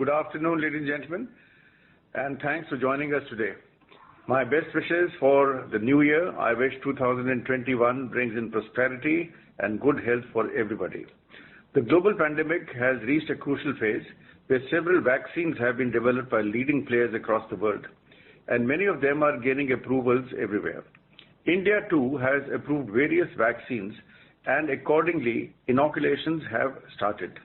Good afternoon, ladies and gentlemen, and thanks for joining us today. My best wishes for the new year. I wish 2021 brings in prosperity and good health for everybody. The global pandemic has reached a crucial phase where several vaccines have been developed by leading players across the world, and many of them are gaining approvals everywhere. India too has approved various vaccines, and accordingly, inoculations have started.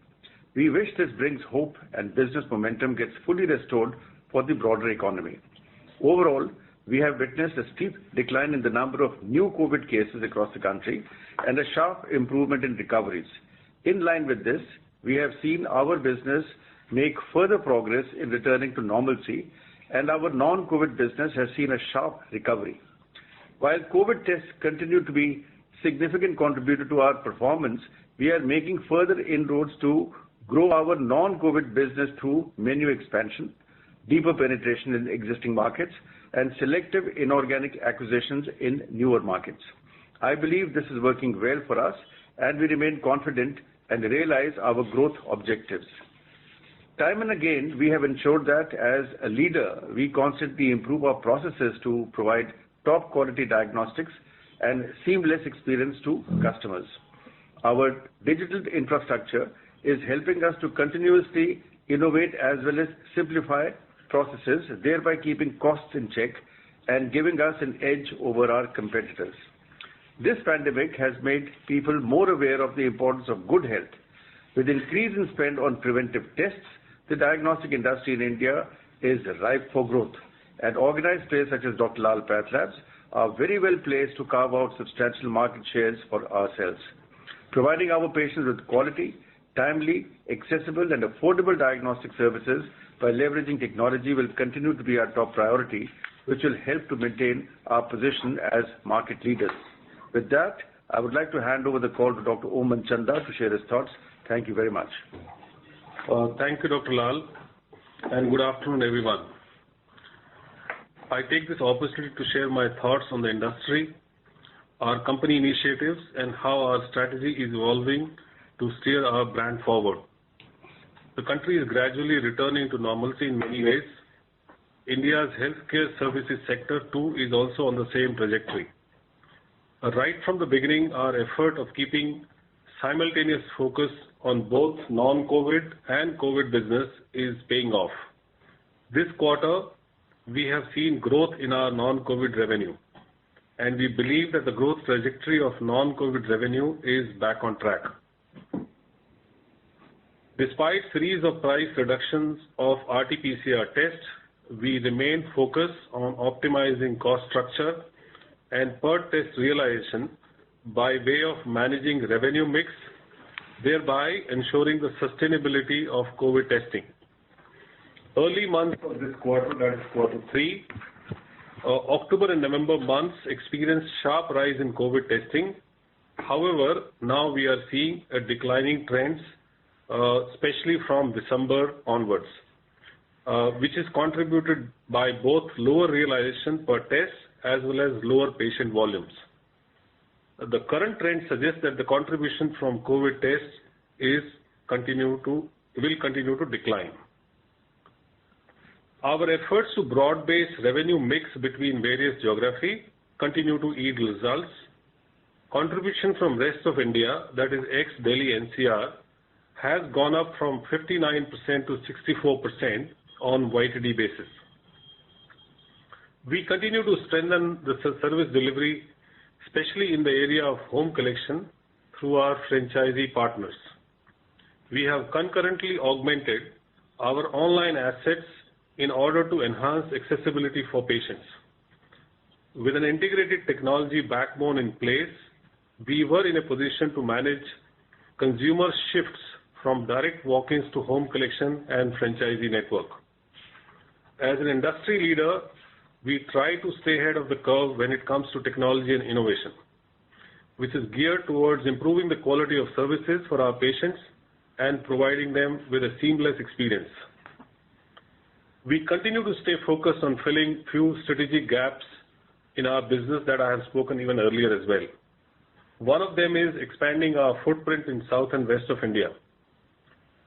We wish this brings hope and business momentum gets fully restored for the broader economy. Overall, we have witnessed a steep decline in the number of new COVID cases across the country and a sharp improvement in recoveries. In line with this, we have seen our business make further progress in returning to normalcy, and our non-COVID business has seen a sharp recovery. While COVID tests continue to be significant contributor to our performance, we are making further inroads to grow our non-COVID business through menu expansion, deeper penetration in existing markets, and selective inorganic acquisitions in newer markets. I believe this is working well for us, and we remain confident and realize our growth objectives. Time and again, we have ensured that as a leader, we constantly improve our processes to provide top quality diagnostics and seamless experience to customers. Our digital infrastructure is helping us to continuously innovate as well as simplify processes, thereby keeping costs in check and giving us an edge over our competitors. This pandemic has made people more aware of the importance of good health. With increase in spend on preventive tests, the diagnostic industry in India is ripe for growth, and organized players such as Dr. Lal PathLabs are very well placed to carve out substantial market shares for ourselves. Providing our patients with quality, timely, accessible and affordable diagnostic services by leveraging technology will continue to be our top priority, which will help to maintain our position as market leaders. With that, I would like to hand over the call to Dr. Om Manchanda to share his thoughts. Thank you very much. Thank you, Dr. Lal, and good afternoon, everyone. I take this opportunity to share my thoughts on the industry, our company initiatives, and how our strategy is evolving to steer our brand forward. The country is gradually returning to normalcy in many ways. India's healthcare services sector too is also on the same trajectory. Right from the beginning, our effort of keeping simultaneous focus on both non-COVID and COVID business is paying off. This quarter, we have seen growth in our non-COVID revenue, and we believe that the growth trajectory of non-COVID revenue is back on track. Despite series of price reductions of RT-PCR tests, we remain focused on optimizing cost structure and per test realization by way of managing revenue mix, thereby ensuring the sustainability of COVID testing. Early months of this quarter, that is quarter 3, October and November months experienced sharp rise in COVID testing. However, now we are seeing a declining trends, especially from December onwards, which is contributed by both lower realization per test as well as lower patient volumes. The current trend suggests that the contribution from COVID tests will continue to decline. Our efforts to broad-base revenue mix between various geography continue to yield results. Contribution from rest of India, that is ex-Delhi NCR, has gone up from 59% to 64% on YTD basis. We continue to strengthen the service delivery, especially in the area of home collection through our franchisee partners. We have concurrently augmented our online assets in order to enhance accessibility for patients. With an integrated technology backbone in place, we were in a position to manage consumer shifts from direct walk-ins to home collection and franchisee network. As an industry leader, we try to stay ahead of the curve when it comes to technology and innovation, which is geared towards improving the quality of services for our patients and providing them with a seamless experience. We continue to stay focused on filling few strategic gaps in our business that I have spoken even earlier as well. One of them is expanding our footprint in South and West of India.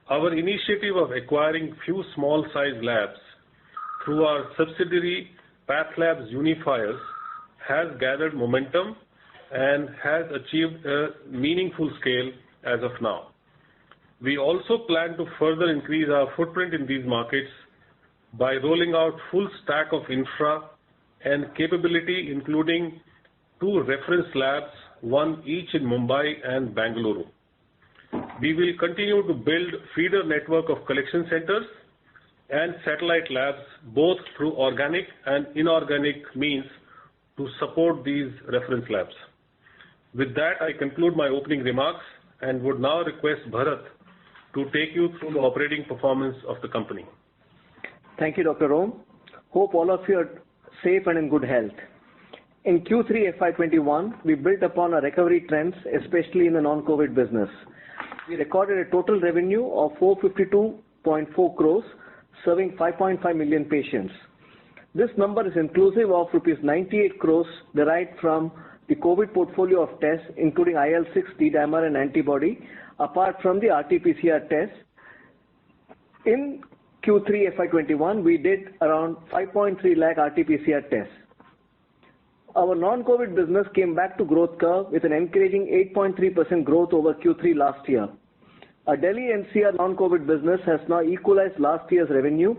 Our initiative of acquiring few small-sized labs through our subsidiary PathLabs Unifiers has gathered momentum and has achieved a meaningful scale as of now. We also plan to further increase our footprint in these markets by rolling out full stack of infra and capability, including 2 reference labs, one each in Mumbai and Bangalore. We will continue to build feeder network of collection centers and satellite labs, both through organic and inorganic means, to support these reference labs. With that, I conclude my opening remarks and would now request Bharat to take you through the operating performance of the company. Thank you, Dr. Om. Hope all of you are safe and in good health. In Q3 FY21, we built upon our recovery trends, especially in the non-COVID business. We recorded a total revenue of 452.4 crores, serving 5.5 million patients. This number is inclusive of rupees 98 crores derived from the COVID portfolio of tests, including IL-6, D-dimer and antibody, apart from the RT-PCR test. In Q3 FY21, we did around 5.3 lakh RT-PCR tests. Our non-COVID business came back to growth curve with an encouraging 8.3% growth over Q3 last year. Our Delhi NCR non-COVID business has now equalized last year's revenue,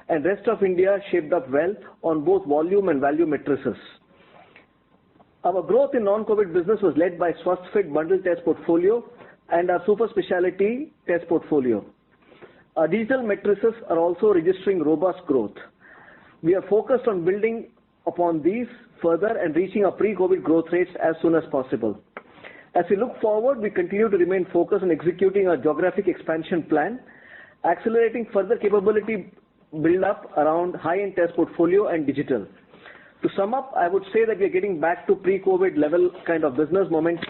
and rest of India shaped up well on both volume and value matrices. Our growth in non-COVID business was led by SwasthFit bundle test portfolio and our super specialty test portfolio. Our digital matrices are also registering robust growth. We are focused on building upon these further and reaching our pre-COVID growth rates as soon as possible. As we look forward, we continue to remain focused on executing our geographic expansion plan, accelerating further capability build up around high-end test portfolio and digital. To sum up, I would say that we are getting back to pre-COVID level kind of business momentum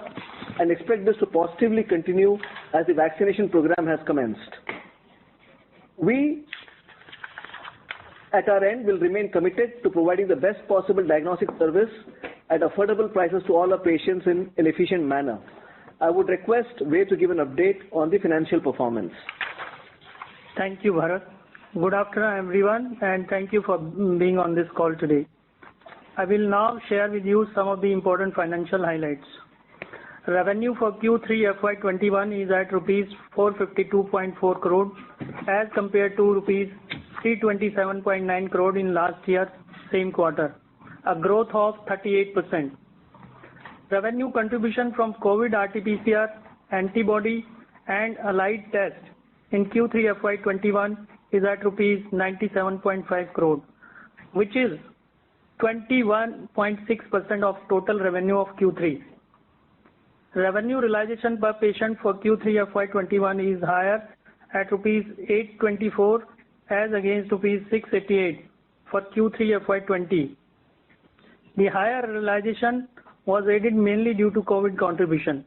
and expect this to positively continue as the vaccination program has commenced. We, at our end, will remain committed to providing the best possible diagnostic service at affordable prices to all our patients in an efficient manner. I would request Ved to give an update on the financial performance. Thank you, Bharat. Good afternoon, everyone, and thank you for being on this call today. I will now share with you some of the important financial highlights. Revenue for Q3 FY21 is at rupees 452.4 crore as compared to rupees 327.9 crore in last year same quarter, a growth of 38%. Revenue contribution from COVID RT-PCR, antibody and allied test in Q3 FY21 is at rupees 97.5 crore, which is 21.6% of total revenue of Q3. Revenue realization per patient for Q3 FY21 is higher at rupees 824 as against rupees 688 for Q3 FY20. The higher realization was aided mainly due to COVID contribution.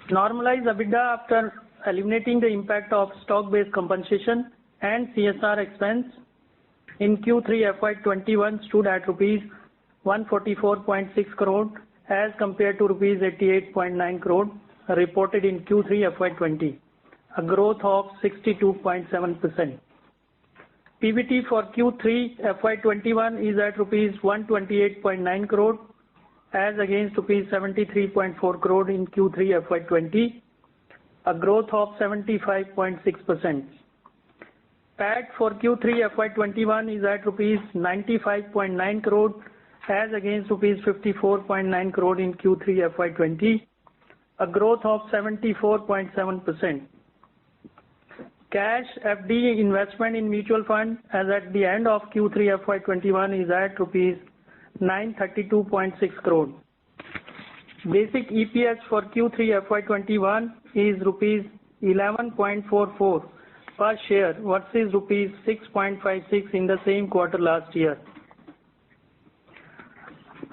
Normalized EBITDA after eliminating the impact of stock-based compensation and CSR expense in Q3 FY21 stood at rupees 144.6 crore as compared to rupees 88.9 crore reported in Q3 FY20, a growth of 62.7%. PBT for Q3 FY21 is at rupees 128.9 crore as against rupees 73.4 crore in Q3 FY20, a growth of 75.6%. PAT for Q3 FY21 is at rupees 95.9 crore as against rupees 54.9 crore in Q3 FY20, a growth of 74.7%. Cash FD investment in mutual fund as at the end of Q3 FY21 is at rupees 932.6 crore. Basic EPS for Q3 FY21 is rupees 11.44 per share versus rupees 6.56 in the same quarter last year.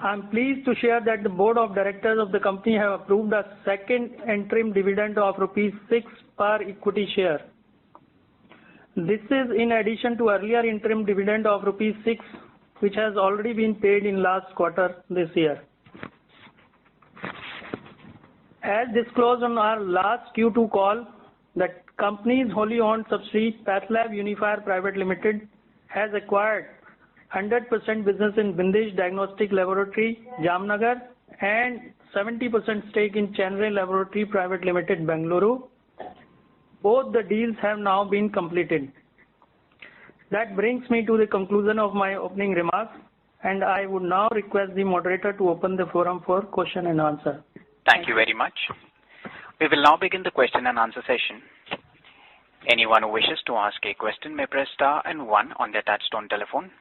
I am pleased to share that the board of directors of the company have approved a second interim dividend of rupees 6 per equity share. This is in addition to earlier interim dividend of rupees 6, which has already been paid in last quarter this year. As disclosed on our last Q2 call, that company's wholly owned subsidiary, PathLab Unifier Private Limited, has acquired 100% business in Bindesh Diagnostic Laboratory, Jamnagar, and 70% stake in Chenray Laboratory Private Limited, Bengaluru. Both the deals have now been completed. That brings me to the conclusion of my opening remarks, and I would now request the moderator to open the forum for question and answer. Thank you very much. We will now begin the question and answer session. Anyone who wishes to ask a question may press star and 1 on their touchtone telephone.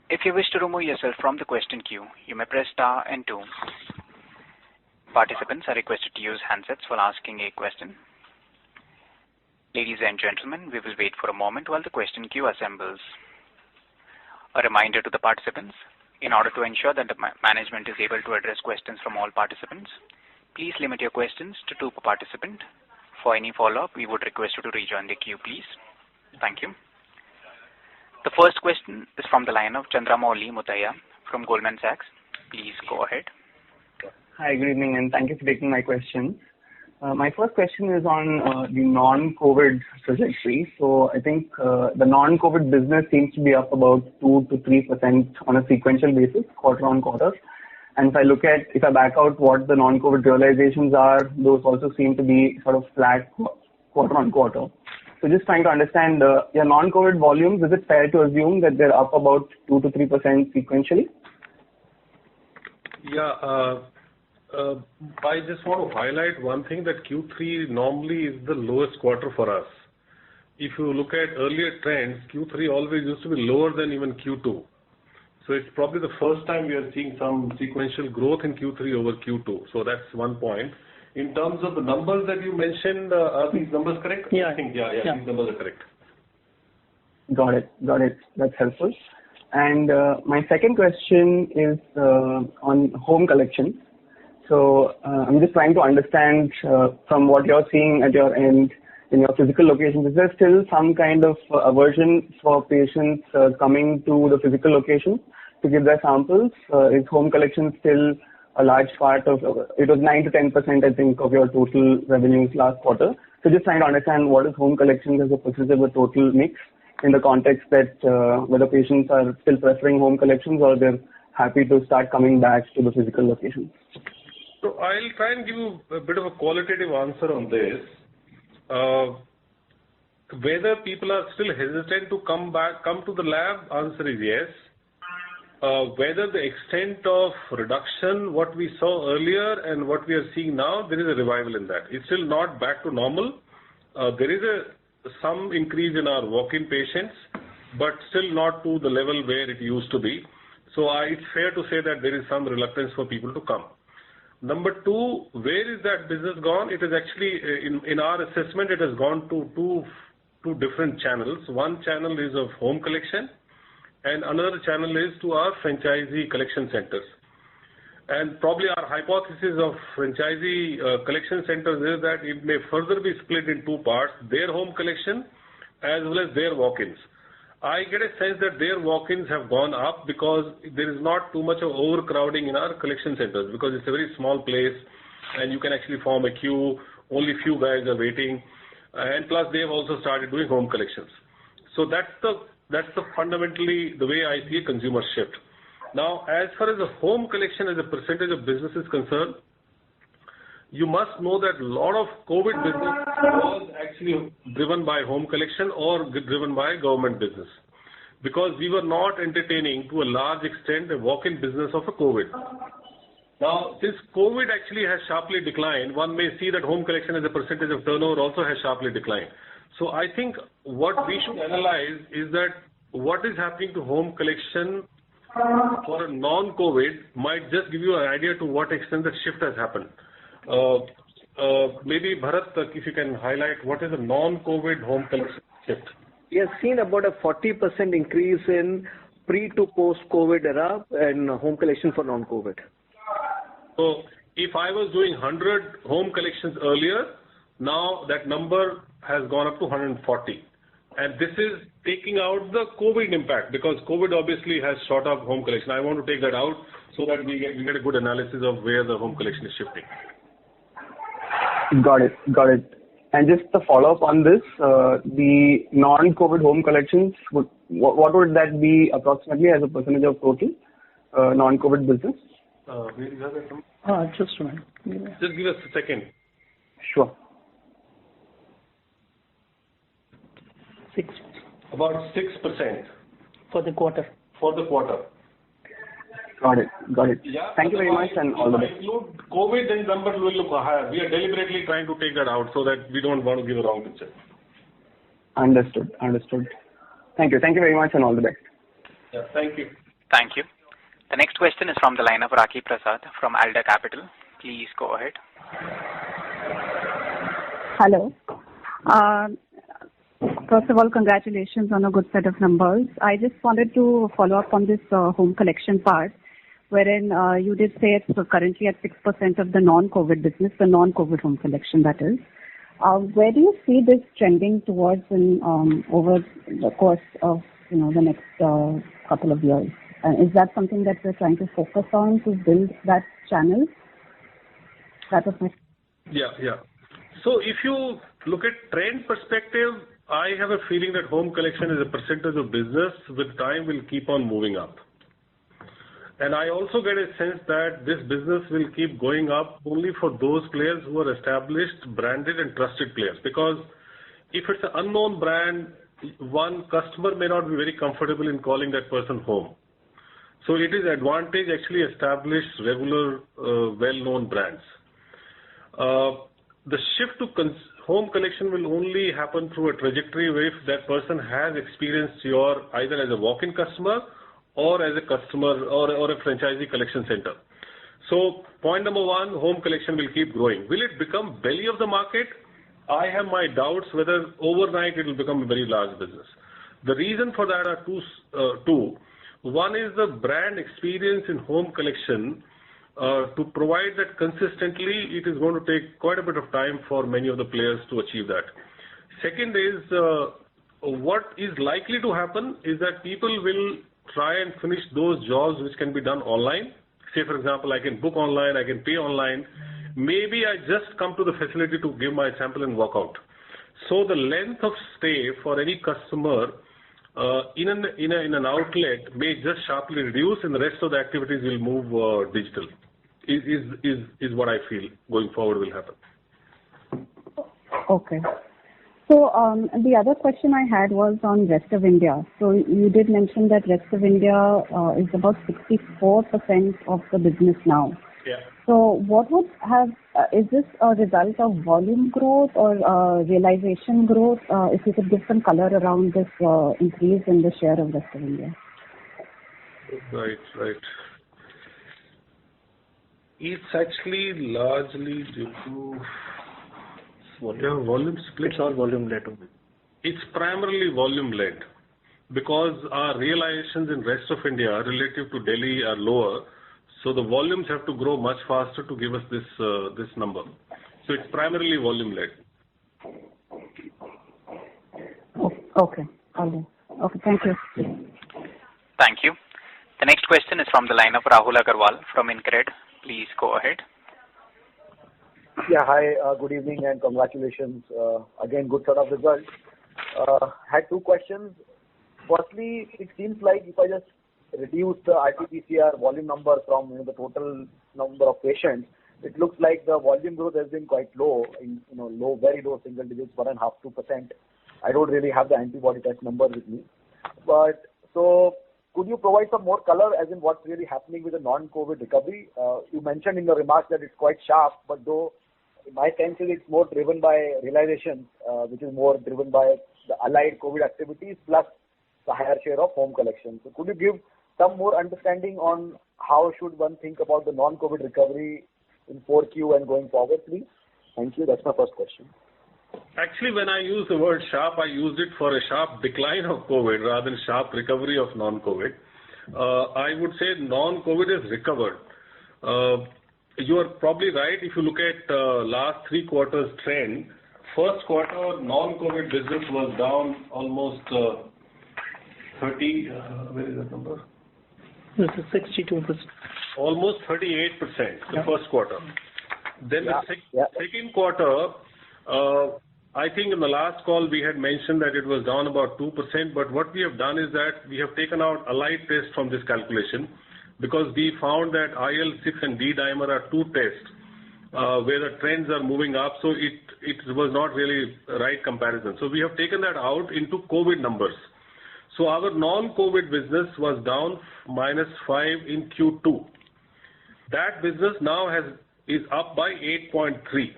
If you wish to remove yourself from the question queue, you may press star and 2. Participants are requested to use handsets while asking a question. Ladies and gentlemen, we will wait for a moment while the question queue assembles. A reminder to the participants, in order to ensure that the management is able to address questions from all participants, please limit your questions to 2 per participant. For any follow-up, we would request you to rejoin the queue, please. Thank you. The first question is from the line of Chandramouli Muthiah from Goldman Sachs. Please go ahead. Hi, good evening, and thank you for taking my question. My first question is on the non-COVID trajectory. So I think the non-COVID business seems to be up about 2 to 3% on a sequential basis, quarter on quarter. And if I back out what the non-COVID realizations are, those also seem to be sort of flat quarter on quarter. So just trying to understand your non-COVID volumes, is it fair to assume that they're up about 2 to 3% sequentially? Yeah, I just want to highlight one thing, that Q3 normally is the lowest quarter for us. If you look at earlier trends, Q3 always used to be lower than even Q2. So it's probably the first time we are seeing some sequential growth in Q3 over Q2. So that's one point. In terms of the numbers that you mentioned, are these numbers correct? Yeah. I think, yeah, these numbers are correct. Got it. That's helpful. And my second question is on home collection. So I'm just trying to understand from what you're seeing at your end in your physical locations, is there still some kind of aversion for patients coming to the physical location to give their samples? Is home collection still a large part of it? Was 9 to 10%, I think, of your total revenues last quarter. So just trying to understand what is home collections as a percentage of the total mix in the context that whether patients are still preferring home collections or they're happy to start coming back to the physical locations. So I'll try and give you a bit of a qualitative answer on this. Whether people are still hesitant to come to the lab, answer is yes. Whether the extent of reduction, what we saw earlier and what we are seeing now, there is a revival in that. It's still not back to normal. There is some increase in our walk-in patients, but still not to the level where it used to be. So it's fair to say that there is some reluctance for people to come. Number 2, where is that business gone? It is actually, in our assessment, it has gone to two different channels. One channel is of home collection, and another channel is to our franchisee collection centers. And probably our hypothesis of franchisee collection centers is that it may further be split in 2 parts, their home collection as well as their walk-ins. I get a sense that their walk-ins have gone up because there is not too much of overcrowding in our collection centers, because it's a very small place and you can actually form a queue, only few guys are waiting, and plus they have also started doing home collections. So that's the fundamentally the way I see a consumer shift. Now, as far as the home collection as a percentage of business is concerned, you must know that a lot of COVID business was actually driven by home collection or driven by government business, because we were not entertaining to a large extent a walk-in business of a COVID. Now, since COVID actually has sharply declined, one may see that home collection as a percentage of turnover also has sharply declined. So I think what we should analyze is that what is happening to home collection for a non-COVID might just give you an idea to what extent the shift has happened. Maybe Bharat, if you can highlight what is a non-COVID home collection shift. We have seen about a 40% increase in pre to post-COVID era and home collection for non-COVID. So if I was doing 100 home collections earlier, now that number has gone up to 140. And this is taking out the COVID impact, because COVID obviously has shot up home collection. I want to take that out so that we get a good analysis of where the home collection is shifting. Got it. And just to follow up on this, the non-COVID home collections, what would that be approximately as a percentage of total non-COVID business? Where is that from? Just a minute. Just give us a second. Sure. 6 About 6% for the quarter. for the quarter. Got it. Yeah. Thank you very much and all the best. If I include COVID, then numbers will look higher. We are deliberately trying to take that out so that we don't want to give a wrong picture. Understood. Thank you very much and all the best. Yeah, thank you. Thank you. The next question is from the line of Rakhi Prasad from Alda Capital. Please go ahead. Hello. First of all, congratulations on a good set of numbers. I just wanted to follow up on this home collection part, wherein you did say it's currently at 6% of the non-COVID business, the non-COVID home collection, that is. Where do you see this trending towards over the course of the next couple of years? Is that something that we're trying to focus on to build that channel? That was my... Yeah. So if you look at trend perspective, I have a feeling that home collection as a percentage of business with time will keep on moving up. And I also get a sense that this business will keep going up only for those players who are established, branded and trusted players. Because if it's an unknown brand, one customer may not be very comfortable in calling that person home. So it is advantage actually establish regular, well-known brands. The shift to home collection will only happen through a trajectory where if that person has experienced your either as a walk-in customer or as a customer or a franchisee collection center. So point number one, home collection will keep growing. Will it become belly of the market? I have my doubts whether overnight it will become a very large business. The reason for that are two. One is the brand experience in home collection. To provide that consistently, it is going to take quite a bit of time for many of the players to achieve that. Second is, what is likely to happen is that people will try and finish those jobs which can be done online. Say, for example, I can book online, I can pay online. Maybe I just come to the facility to give my sample and walk out. So the length of stay for any customer in an outlet may just sharply reduce, and the rest of the activities will move digital. Is what I feel going forward will happen. Okay. So the other question I had was on rest of India. So you did mention that rest of India is about 64% of the business now. Yeah. So what would have, is this a result of volume growth or realization growth? If you could give some color around this increase in the share of rest of India. Right. It's actually largely due to volume split. It's all volume led. It's primarily volume led because our realizations in rest of India relative to Delhi are lower. So the volumes have to grow much faster to give us this number. So it's primarily volume led. Okay. Okay. Thank you. Thank you. The next question is from the line of Rahul Agarwal from InCred. Please go ahead. Yeah, hi. Good evening and congratulations. Again, good set of results. Had two questions. Firstly, it seems like if I just reduce the RT-PCR volume number from the total number of patients, it looks like the volume growth has been quite low, very low single digits, 1.5%, 2%. I don't really have the antibody test number with me. But so could you provide some more color as in what's really happening with the non-COVID recovery? You mentioned in your remarks that it's quite sharp, but though my sense is it's more driven by realization, which is more driven by the allied COVID activities plus the higher share of home collection. So could you give some more understanding on how should one think about the non-COVID recovery in 4Q and going forward, please? Thank you. That's my first question. Actually, when I use the word sharp, I used it for a sharp decline of COVID rather than sharp recovery of non-COVID. I would say non-COVID has recovered. You are probably right. If you look at last 3 quarters trend, first quarter non-COVID business was down almost 30. Where is that number? This is 62%. Almost 38%, the first quarter. Then the second quarter, I think in the last call we had mentioned that it was down about 2%, but what we have done is that we have taken out allied tests from this calculation because we found that IL-6 and D-dimer are two tests where the trends are moving up, so it was not really the right comparison. So we have taken that out into COVID numbers. So our non-COVID business was down -5 in Q2. That business now is up by 8.3.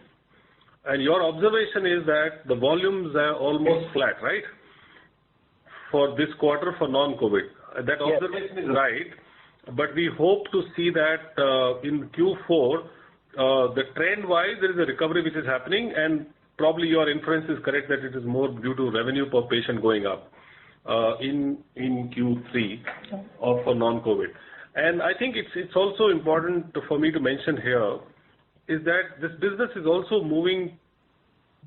And your observation is that the volumes are almost flat, right? For this quarter for non-COVID. That observation is right, but we hope to see that in Q4, the trend-wise, there is a recovery which is happening, and probably your inference is correct that it is more due to revenue per patient going up in Q3 for non-COVID. And I think it's also important for me to mention here is that this business is also moving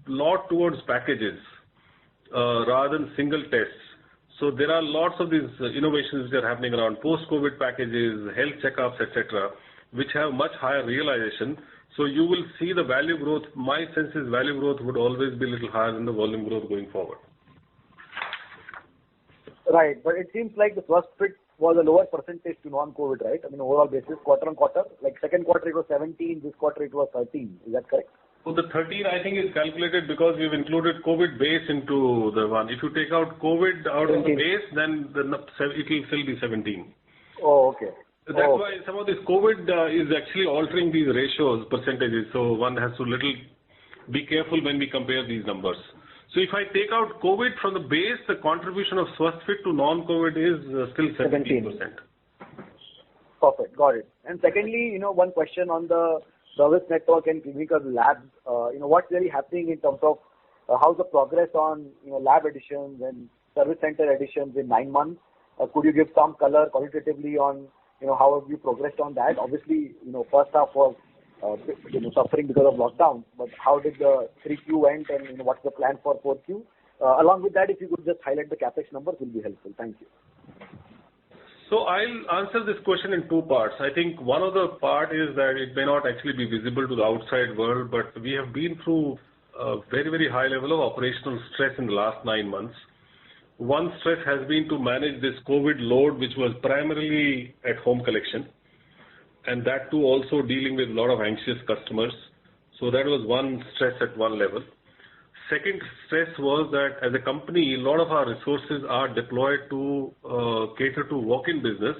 a lot towards packages rather than single tests. So there are lots of these innovations that are happening around post-COVID packages, health checkups, etc., which have much higher realization. So you will see the value growth. My sense is value growth would always be a little higher than the volume growth going forward. Right, but it seems like the SwasthFit was a lower percentage to non-COVID, right? I mean, overall basis, quarter on quarter. Like second quarter it was 17, this quarter it was 13. Is that correct? So the 13 I think is calculated because we've included COVID base into the one. If you take out COVID out of the base, then it will still be 17. Oh, okay. That's why some of this COVID is actually altering these ratios, percentages. So one has to be careful when we compare these numbers. So if I take out COVID from the base, the contribution of SwasthFit to non-COVID is still 17%. Perfect, got it. And secondly, one question on the service network and clinical labs. What's really happening in terms of how's the progress on lab additions and service center additions in 9 months? Could you give some color qualitatively on how have you progressed on that? Obviously, first half was suffering because of lockdown, but how did the 3Q went and what's the plan for 4Q? Along with that, if you could just highlight the capex numbers will be helpful. Thank you. So I'll answer this question in two parts. I think one of the part is that it may not actually be visible to the outside world, but we have been through a very, very high level of operational stress in the last 9 months. One stress has been to manage this COVID load, which was primarily at home collection, and that too also dealing with a lot of anxious customers. So that was one stress at one level. Second stress was that as a company, a lot of our resources are deployed to cater to walk-in business,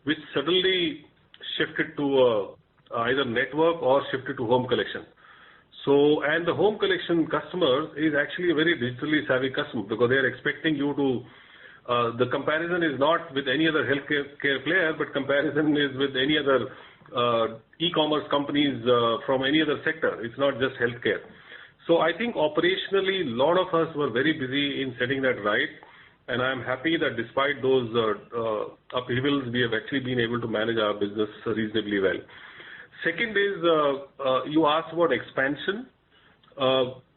which suddenly shifted to either network or shifted to home collection. So, and the home collection customers is actually a very digitally savvy customer because they are expecting you to, the comparison is not with any other healthcare player, but comparison is with any other e-commerce companies from any other sector. It's not just healthcare. So I think operationally, a lot of us were very busy in setting that right, and I'm happy that despite those upheavals, we have actually been able to manage our business reasonably well. Second is, you asked about expansion.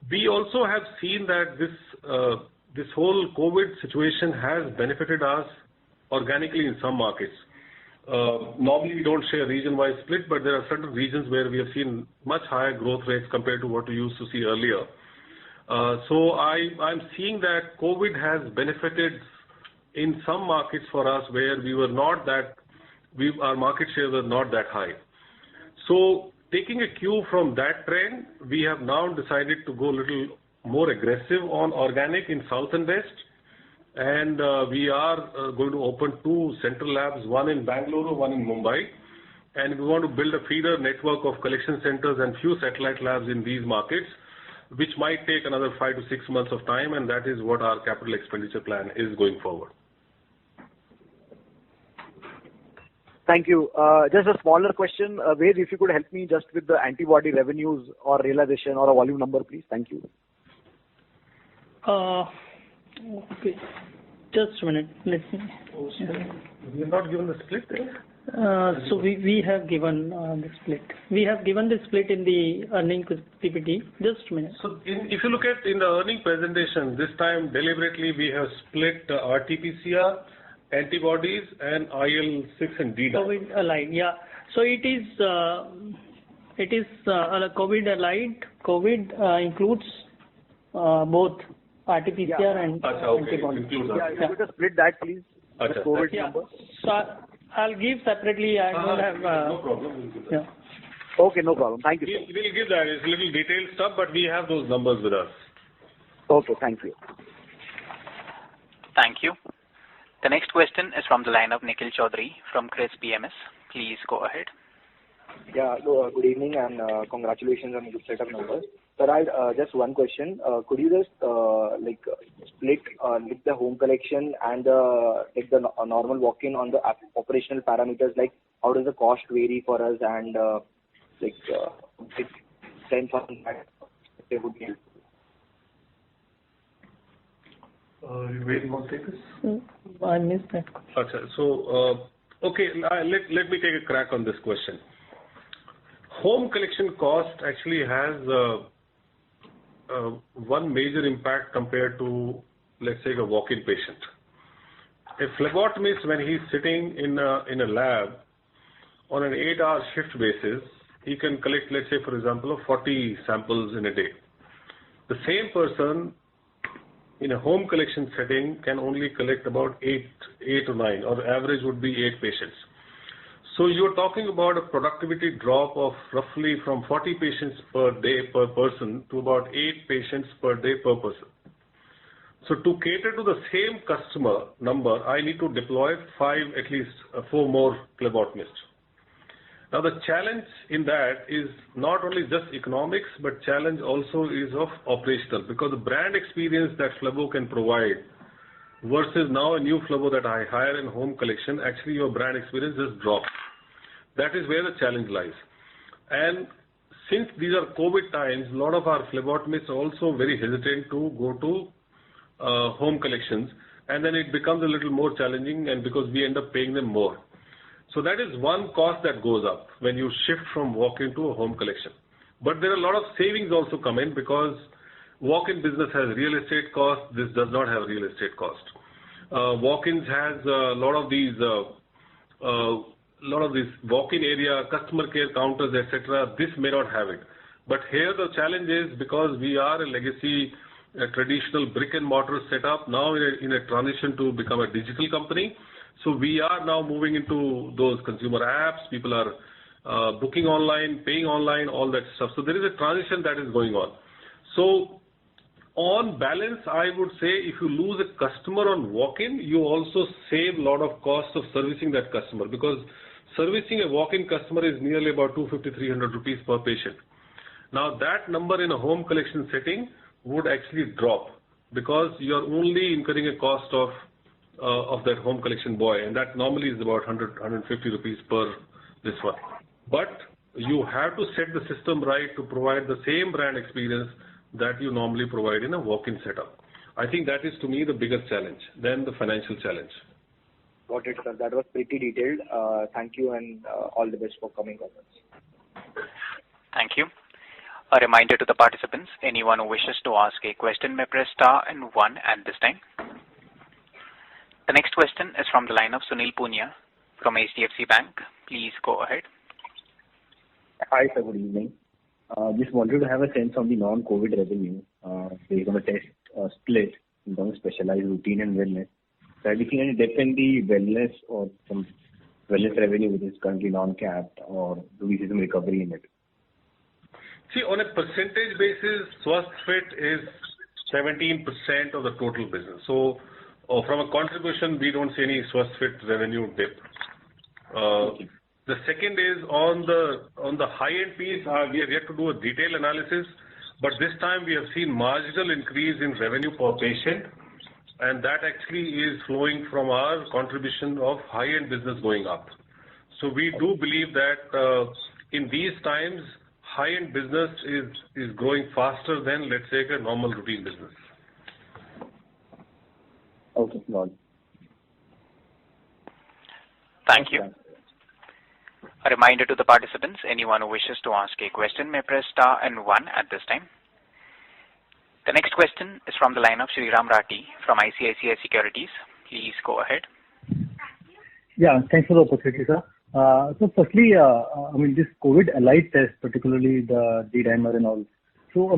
We also have seen that this whole COVID situation has benefited us organically in some markets. Normally we don't share region-wise split, but there are certain regions where we have seen much higher growth rates compared to what we used to see earlier. So I'm seeing that COVID has benefited in some markets for us where our market shares are not that high. So taking a cue from that trend, we have now decided to go a little more aggressive on organic in South and West. And we are going to open 2 central labs, one in Bangalore, one in Mumbai. And we want to build a feeder network of collection centers and few satellite labs in these markets, which might take another 5 to 6 months of time, and that is what our capital expenditure plan is going forward. Thank you. Just a smaller question. Ved, if you could help me just with the antibody revenues or realization or a volume number, please. Thank you. Okay. Just a minute. Let me. We have not given the split there? So we have given the split. We have given the split in the earnings PPT. Just a minute. So if you look at in the earning presentation, this time deliberately we have split RT-PCR, antibodies and IL-6 and D-dimer. COVID allied, yeah. So it is COVID allied. COVID includes both RT-PCR and Okay. antibody. Includes Yeah, if you could just split that, please. The COVID number. So I'll give separately. I don't have. No problem. We'll give that. Yeah. Okay, no problem. Thank you, sir. We'll give that. It's a little detailed stuff, but we have those numbers with us. Okay, thank you. Thank you. The next question is from the line of Nikhil Chaudhary from Chris PMS. Please go ahead. Yeah, good evening and congratulations on a good set of numbers. Sir, I just one question. Could you just split the home collection and the normal walk-in on the operational parameters, like how does the cost vary for us and sense on that they would be. You want to take this? I missed that. Okay. So, let me take a crack on this question. Home collection cost actually has one major impact compared to, let's say, a walk-in patient. A phlebotomist, when he's sitting in a lab on an 8-hour shift basis, he can collect, let's say, for example, 40 samples in a day. The same person in a home collection setting can only collect about 8 or 9, or average would be 8 patients. So you're talking about a productivity drop of roughly from 40 patients per day per person to about 8 patients per day per person. So to cater to the same customer number, I need to deploy at least 4 more phlebotomists. Now the challenge in that is not only just economics, but challenge also is of operational, because the brand experience that Phlebo can provide versus now a new Phlebo that I hire in home collection, actually your brand experience just drops. That is where the challenge lies. And since these are COVID times, a lot of our phlebotomists are also very hesitant to go to home collections, and then it becomes a little more challenging, and because we end up paying them more. So that is one cost that goes up when you shift from walk-in to a home collection. But there are a lot of savings also come in, because walk-in business has real estate cost. This does not have real estate cost. Walk-ins has a lot of these walk-in area, customer care counters, etc. This may not have it. But here the challenge is, because we are a legacy, a traditional brick and mortar setup, now in a transition to become a digital company. So we are now moving into those consumer apps. People are booking online, paying online, all that stuff. So there is a transition that is going on. So on balance, I would say if you lose a customer on walk-in, you also save a lot of cost of servicing that customer, because servicing a walk-in customer is nearly about 250-300 rupees per patient. Now that number in a home collection setting would actually drop, because you are only incurring a cost of that home collection boy, and that normally is about 100-150 rupees per this one. But you have to set the system right to provide the same brand experience that you normally provide in a walk-in setup. I think that is, to me, the biggest challenge than the financial challenge. Got it, sir. That was pretty detailed. Thank you, and all the best for coming comments. Thank you. A reminder to the participants, anyone who wishes to ask a question may press star and 1 at this time. The next question is from the line of Sunil Punia from HDFC Bank. Please go ahead. Hi, sir. Good evening. Just wanted to have a sense on the non-COVID revenue based on the test split in terms of specialized, routine, and wellness. So have you seen any dip in the wellness or some wellness revenue which is currently non-capped, or do we see some recovery in it? See, on a percentage basis, SwasthFit is 17% of the total business. So from a contribution, we don't see any SwasthFit revenue dip. The second is on the high-end piece, we have yet to do a detailed analysis, but this time we have seen marginal increase in revenue per patient, and that actually is flowing from our contribution of high-end business going up. So we do believe that in these times, high-end business is growing faster than, let's say, a normal routine business. Okay, got it. Thank you. A reminder to the participants, anyone who wishes to ask a question may press star and 1 at this time. The next question is from the line of Sriram Rathi from ICICI Securities. Please go ahead. Yeah, thanks for the opportunity, sir. So firstly, this COVID allied test, particularly the D-dimer and all. So,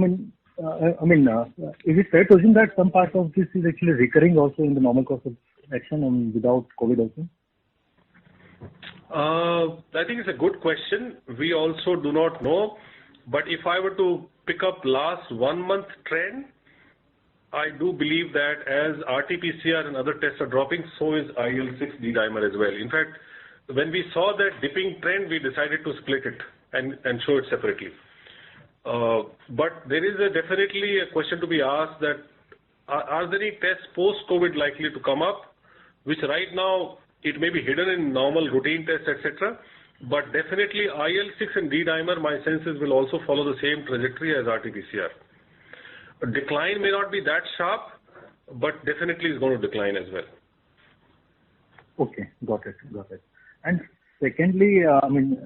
is it fair to assume that some part of this is actually recurring also in the normal course of action and without COVID also? I think it's a good question. We also do not know. But if I were to pick up last 1 month trend, I do believe that as RT-PCR and other tests are dropping, so is IL-6 D-dimer as well. In fact, when we saw that dipping trend, we decided to split it and show it separately. But there is definitely a question to be asked that are there any tests post-COVID likely to come up, which right now it may be hidden in normal routine tests, etc. But definitely IL-6 and D-dimer, my senses will also follow the same trajectory as RT-PCR. A decline may not be that sharp, but definitely is going to decline as well. Okay, got it. And secondly,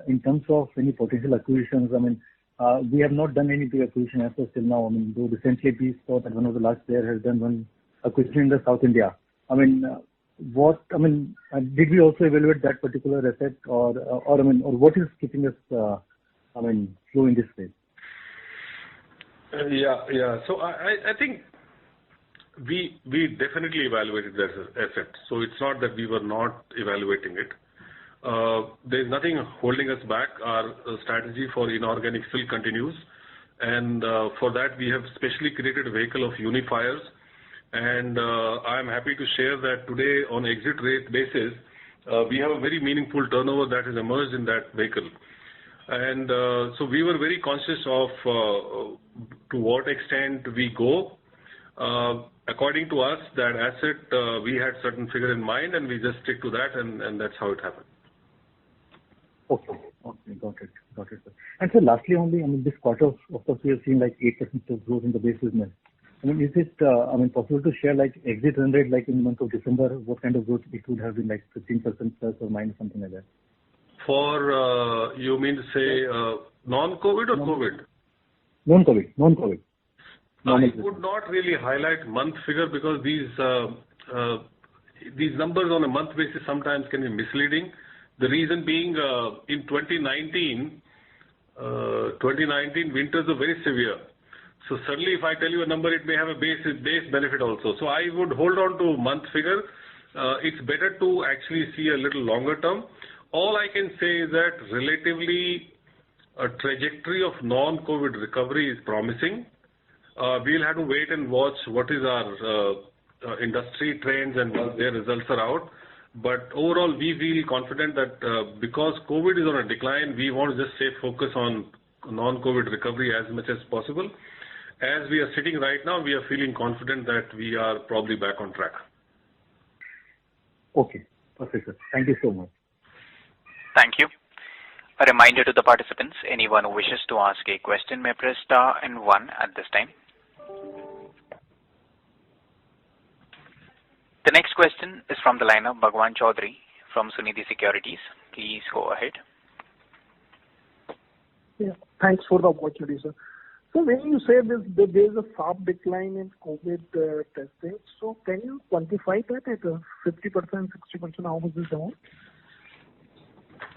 in terms of any potential acquisitions, we have not done any big acquisition as of till now. Though recently we saw that one of the large players has done one acquisition in the South India. Did we also evaluate that particular asset, or what is keeping us, slow in this phase? Yeah. So I think we definitely evaluated that asset. So it's not that we were not evaluating it. There's nothing holding us back. Our strategy for inorganic still continues, and for that we have specially created a vehicle of unifiers. And I'm happy to share that today on exit rate basis, we have a very meaningful turnover that has emerged in that vehicle. And so we were very conscious of to what extent we go. According to us, that asset, we had certain figure in mind and we just stick to that, and that's how it happened. Okay, got it. Sir. And so lastly only, this quarter, of course, we have seen like 8% growth in the base business. Is it possible to share like exit run rate like in the month of December? What kind of growth it would have been, like 15% plus or minus, something like that? For you mean to say non-COVID or COVID? Non-COVID. I would not really highlight month figure because these numbers on a month basis sometimes can be misleading. The reason being in 2019 winters are very severe. So certainly if I tell you a number, it may have a base benefit also. So I would hold on to month figure. It's better to actually see a little longer term. All I can say is that relatively a trajectory of non-COVID recovery is promising. We'll have to wait and watch what is our industry trends and once their results are out. But overall, we feel confident that because COVID is on a decline, we want to just stay focused on non-COVID recovery as much as possible. As we are sitting right now, we are feeling confident that we are probably back on track. Okay, perfect, sir. Thank you so much. Thank you. A reminder to the participants, anyone who wishes to ask a question may press star and 1 at this time. The next question is from the line of Bhagwan Chaudhary from Sunidhi Securities. Please go ahead. Yeah, thanks for the opportunity, sir. So when you say there is a sharp decline in COVID testing, so can you quantify that at 50%, 60%, how much is down?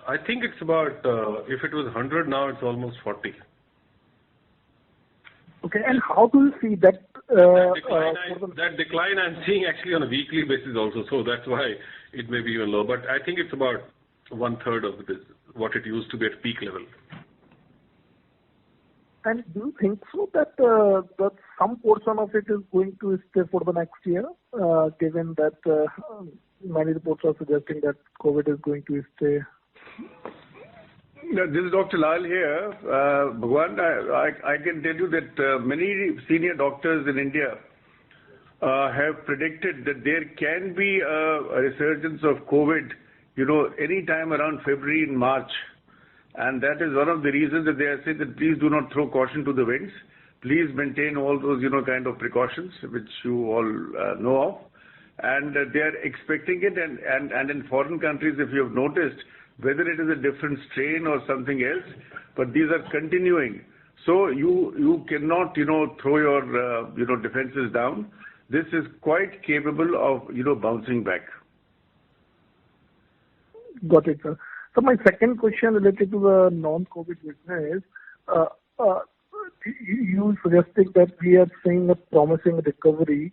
I think it's about, if it was 100, now it's almost 40. Okay, and how do you see that? That decline I'm seeing actually on a weekly basis also, so that's why it may be even low. But I think it's about 1/3 of the business, what it used to be at peak level. And do you think so that some portion of it is going to stay for the next year, given that many reports are suggesting that COVID is going to stay? This is Dr. Lal here. Bhagwan, I can tell you that many senior doctors in India have predicted that there can be a resurgence of COVID, any time around February and March. And that is one of the reasons that they are saying that please do not throw caution to the winds. Please maintain all those, kind of precautions which you all know of. And they are expecting it. And in foreign countries, if you have noticed, whether it is a different strain or something else, but these are continuing. So you cannot, throw your, defenses down. This is quite capable of, bouncing back. Got it, sir. So my second question related to the non-COVID business, you suggested that we are seeing a promising recovery.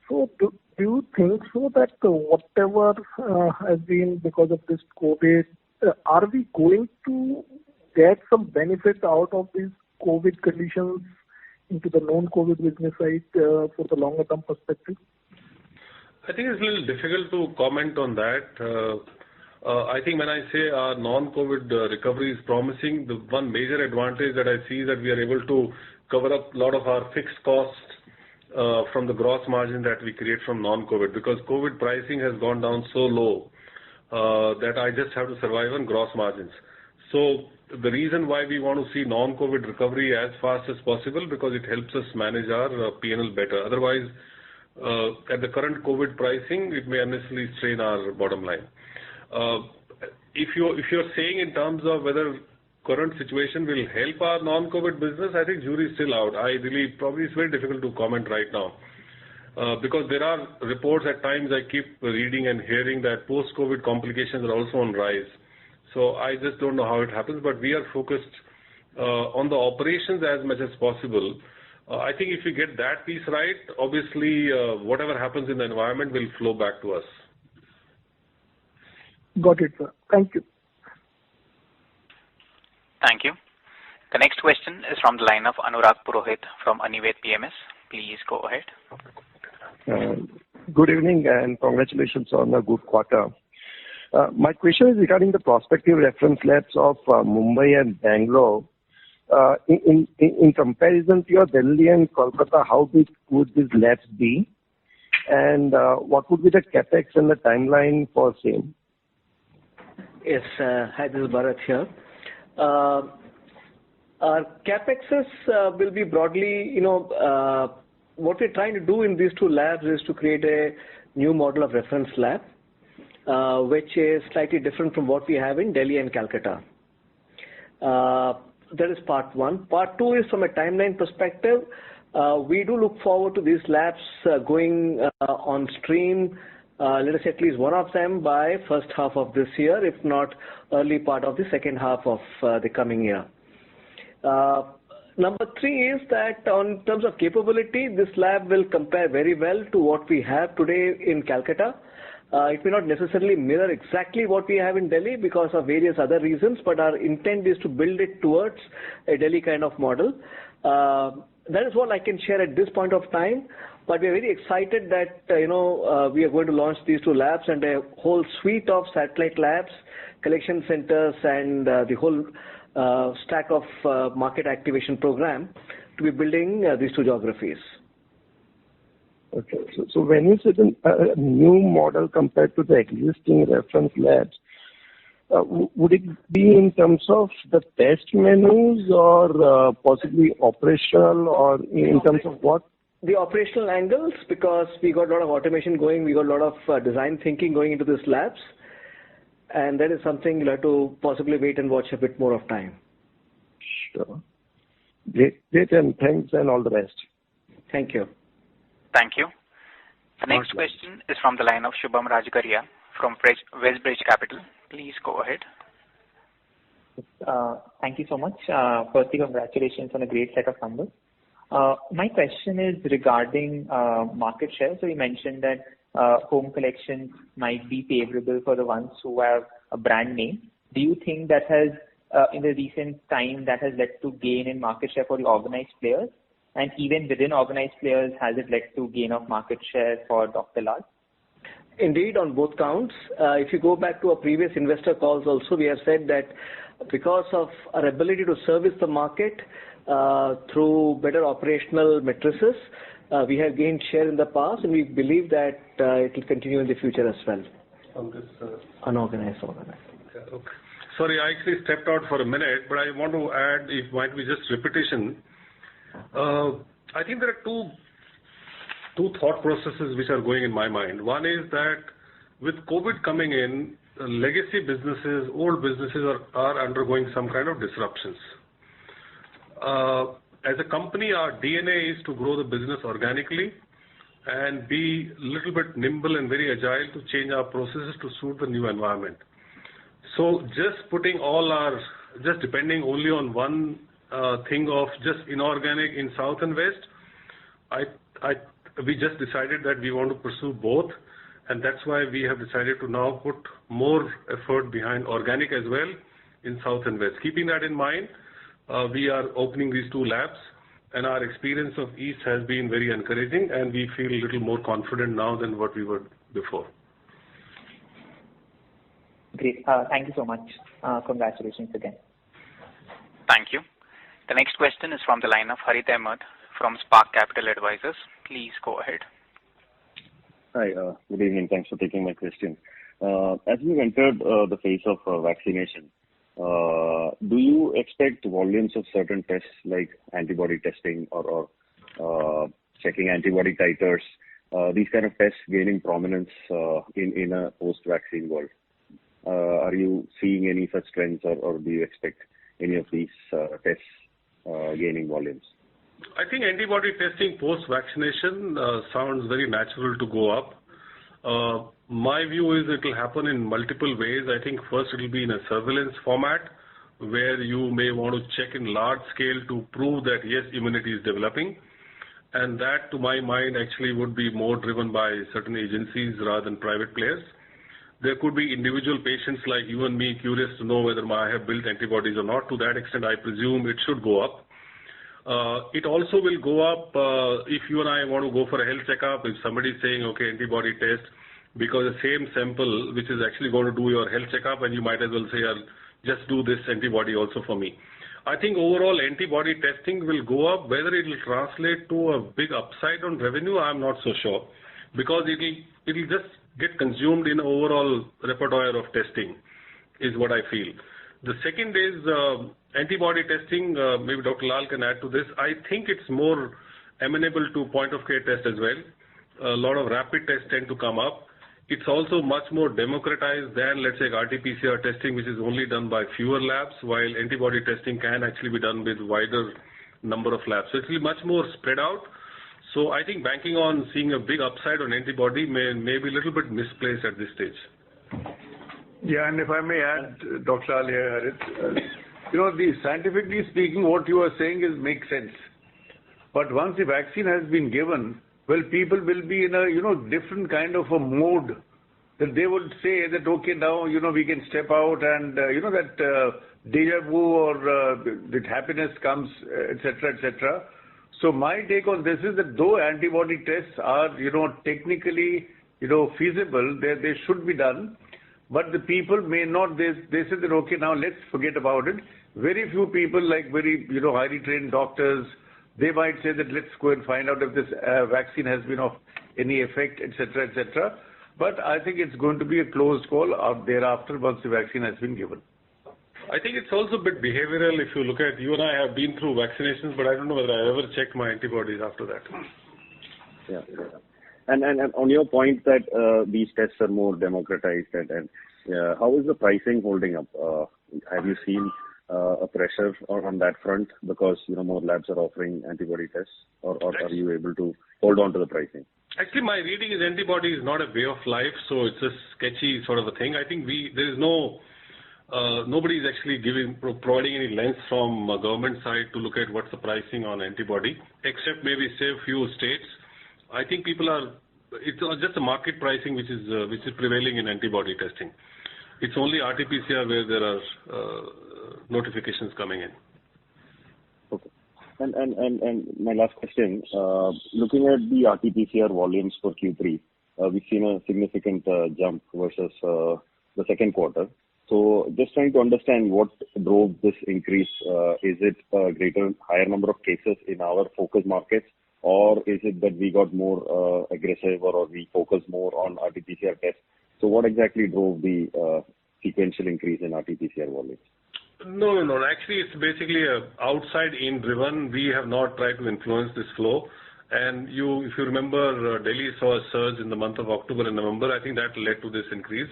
So do you think so that whatever has been because of this COVID, are we going to get some benefit out of these COVID conditions into the non-COVID business side for the longer term perspective? I think it's a little difficult to comment on that. I think when I say our non-COVID recovery is promising, the one major advantage that I see is that we are able to cover up a lot of our fixed costs from the gross margin that we create from non-COVID, because COVID pricing has gone down so low that I just have to survive on gross margins. So the reason why we want to see non-COVID recovery as fast as possible, because it helps us manage our P&L better. Otherwise, at the current COVID pricing, it may unnecessarily strain our bottom line. If you're saying in terms of whether current situation will help our non-COVID business, I think jury is still out. Probably it's very difficult to comment right now. Because there are reports at times I keep reading and hearing that post-COVID complications are also on rise. So I just don't know how it happens, but we are focused on the operations as much as possible. I think if we get that piece right, obviously whatever happens in the environment will flow back to us. Got it, sir. Thank you. Thank you. The next question is from the line of Anurag Purohit from Anivet PMS. Please go ahead. Good evening and congratulations on a good quarter. My question is regarding the prospective reference labs of Mumbai and Bangalore. In comparison to your Delhi and Kolkata, how big would these labs be? And what would be the capex and the timeline for same? Yes, hi, this is Bharat here. Our capexes will be broadly, what we're trying to do in these two labs is to create a new model of reference lab, which is slightly different from what we have in Delhi and Calcutta. That is part one. Part two is from a timeline perspective. We do look forward to these labs going on stream, let us say at least one of them by first half of this year, if not early part of the second half of the coming year. Number three is that in terms of capability, this lab will compare very well to what we have today in Calcutta. It may not necessarily mirror exactly what we have in Delhi because of various other reasons, but our intent is to build it towards a Delhi kind of model. That is what I can share at this point of time. But we are very excited that we are going to launch these two labs and a whole suite of satellite labs, collection centers, and the whole stack of market activation program to be building these two geographies. Okay. So when you say a new model compared to the existing reference labs, would it be in terms of the test menus or possibly operational or in terms of what? The operational angles, because we got a lot of automation going, we got a lot of design thinking going into these labs, and that is something you'll have to possibly wait and watch a bit more of time. Sure. Great, and thanks and all the best. Thank you. Thank you. The next question is from the line of Shubham Rajgaria from Westbridge Capital. Please go ahead. Thank you so much. Firstly, congratulations on a great set of numbers. My question is regarding market share. So you mentioned that home collections might be favorable for the ones who have a brand name. Do you think that has, in the recent time, that has led to gain in market share for the organized players? And even within organized players, has it led to gain of market share for Dr. Lal? Indeed, on both counts. If you go back to our previous investor calls also, we have said that because of our ability to service the market through better operational matrices, we have gained share in the past, and we believe that it will continue in the future as well. On this Unorganized. Okay. Sorry, I actually stepped out for a minute, but I want to add, it might be just repetition. I think there are two thought processes which are going in my mind. One is that with COVID coming in, legacy businesses, old businesses are undergoing some kind of disruptions. As a company, our DNA is to grow the business organically and be a little bit nimble and very agile to change our processes to suit the new environment. So just depending only on one thing of just inorganic in South and West. We just decided that we want to pursue both, and that's why we have decided to now put more effort behind organic as well in South and West. Keeping that in mind, we are opening these 2 labs, and our experience of East has been very encouraging, and we feel a little more confident now than what we were before. Great. Thank you so much. Congratulations again. Thank you. The next question is from the line of Harith Ahmed from Spark Capital Advisors. Please go ahead. Hi. Good evening. Thanks for taking my question. As we entered the phase of vaccination, do you expect volumes of certain tests like antibody testing or checking antibody titers, these kind of tests gaining prominence in a post-vaccine world? Are you seeing any such trends, or do you expect any of these tests gaining volumes? I think antibody testing post-vaccination sounds very natural to go up. My view is it will happen in multiple ways. I think first it will be in a surveillance format where you may want to check in large scale to prove that yes, immunity is developing. And that, to my mind, actually would be more driven by certain agencies rather than private players. There could be individual patients like you and me curious to know whether I have built antibodies or not. To that extent, I presume it should go up. It also will go up if you and I want to go for a health checkup. If somebody is saying, okay, antibody test, because the same sample which is actually going to do your health checkup, and you might as well say, just do this antibody also for me. I think overall antibody testing will go up. Whether it will translate to a big upside on revenue, I'm not so sure, because it will just get consumed in overall repertoire of testing, is what I feel. The second is antibody testing. Maybe Dr. Lal can add to this. I think it's more amenable to point-of-care test as well. A lot of rapid tests tend to come up. It's also much more democratized than, let's say, RT-PCR testing, which is only done by fewer labs, while antibody testing can actually be done with wider number of labs. So it will be much more spread out. So I think banking on seeing a big upside on antibody may be a little bit misplaced at this stage. Yeah, and if I may add, Dr. Lal here, scientifically speaking, what you are saying makes sense. But once the vaccine has been given, well, people will be in a different kind of a mode that they would say that, okay, now, we can step out and, that deja vu or that happiness comes, etc., etc. So my take on this is that though antibody tests are, technically, feasible, they should be done, but the people may not, they say that, okay, now let's forget about it. Very few people, like very, highly trained doctors, they might say that let's go and find out if this vaccine has been of any effect, etc., etc. But I think it's going to be a closed call out thereafter once the vaccine has been given. I think it's also a bit behavioral. If you look at, you and I have been through vaccinations, but I don't know whether I ever checked my antibodies after that. Yeah. And on your point that these tests are more democratized, and how is the pricing holding up? Have you seen a pressure on that front because more labs are offering antibody tests, or are you able to hold on to the pricing? Actually, my reading is antibody is not a way of life, so it's a sketchy sort of a thing. I think there is nobody is actually providing any lens from government side to look at what's the pricing on antibody, except maybe say a few states. I think it's just a market pricing which is prevailing in antibody testing. It's only RT-PCR where there are notifications coming in. Okay. And my last question, looking at the RT-PCR volumes for Q3, we've seen a significant jump versus the second quarter. So just trying to understand what drove this increase. Is it a higher number of cases in our focus markets, or is it that we got more aggressive or we focus more on RT-PCR tests? So what exactly drove the sequential increase in RT-PCR volumes? No. Actually, it's basically outside-in driven. We have not tried to influence this flow. And if you remember, Delhi saw a surge in the month of October and November. I think that led to this increase.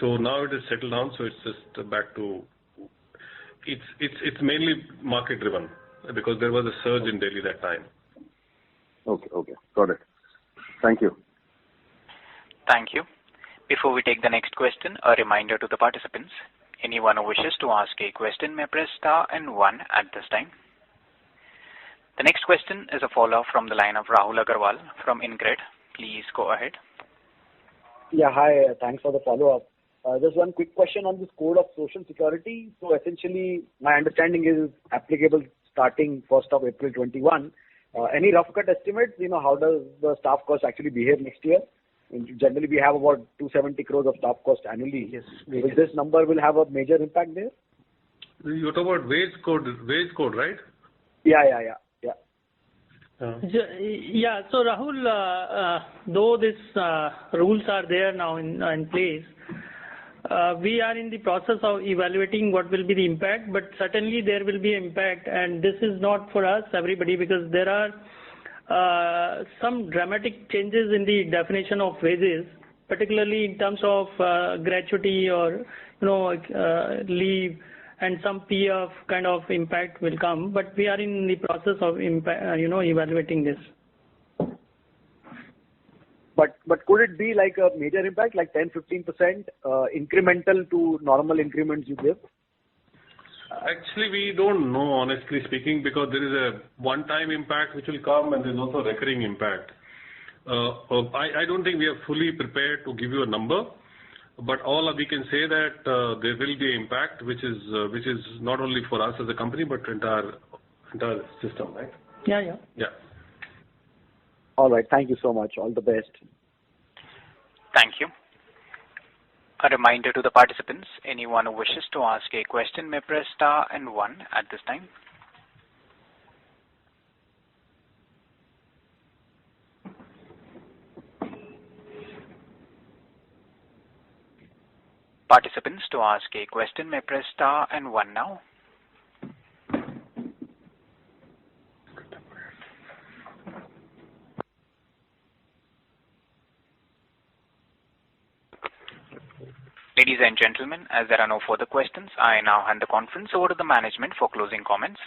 So now it is settled down. So it's just back to it's mainly market driven because there was a surge in Delhi that time. Okay, got it. Thank you. Thank you. Before we take the next question, a reminder to the participants. Anyone who wishes to ask a question may press star and 1 at this time. The next question is a follow-up from the line of Rahul Agarwal from InCred. Please go ahead. Yeah, hi. Thanks for the follow-up. Just one quick question on this Code of Social Security. So essentially, my understanding is applicable starting 1st of April 21. Any rough cut estimates? How does the staff cost actually behave next year? Generally, we have about 270 crores of staff cost annually. Yes. Will this number will have a major impact there? You're talking about wage code, right? Yeah. Yeah. So Rahul, though these rules are there now in place, we are in the process of evaluating what will be the impact, but certainly there will be impact, and this is not for us, everybody, because there are some dramatic changes in the definition of wages, particularly in terms of gratuity or leave, and some PF kind of impact will come. But we are in the process of evaluating this. But could it be like a major impact, like 10-15% incremental to normal increments you give? Actually, we don't know, honestly speaking, because there is a one-time impact which will come and there's also recurring impact. I don't think we are fully prepared to give you a number, but all we can say that there will be impact, which is not only for us as a company, but entire system, right? Yeah. All right. Thank you so much. All the best. Thank you. A reminder to the participants, anyone who wishes to ask a question may press star and 1 at this time. Participants, to ask a question may press star and 1 now. Ladies and gentlemen, as there are no further questions, I now hand the conference over to the management for closing comments.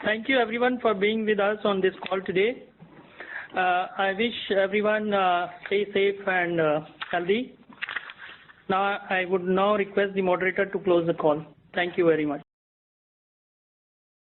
Thank you everyone for being with us on this call today. I wish everyone stay safe and healthy. Now I would request the moderator to close the call. Thank you very much.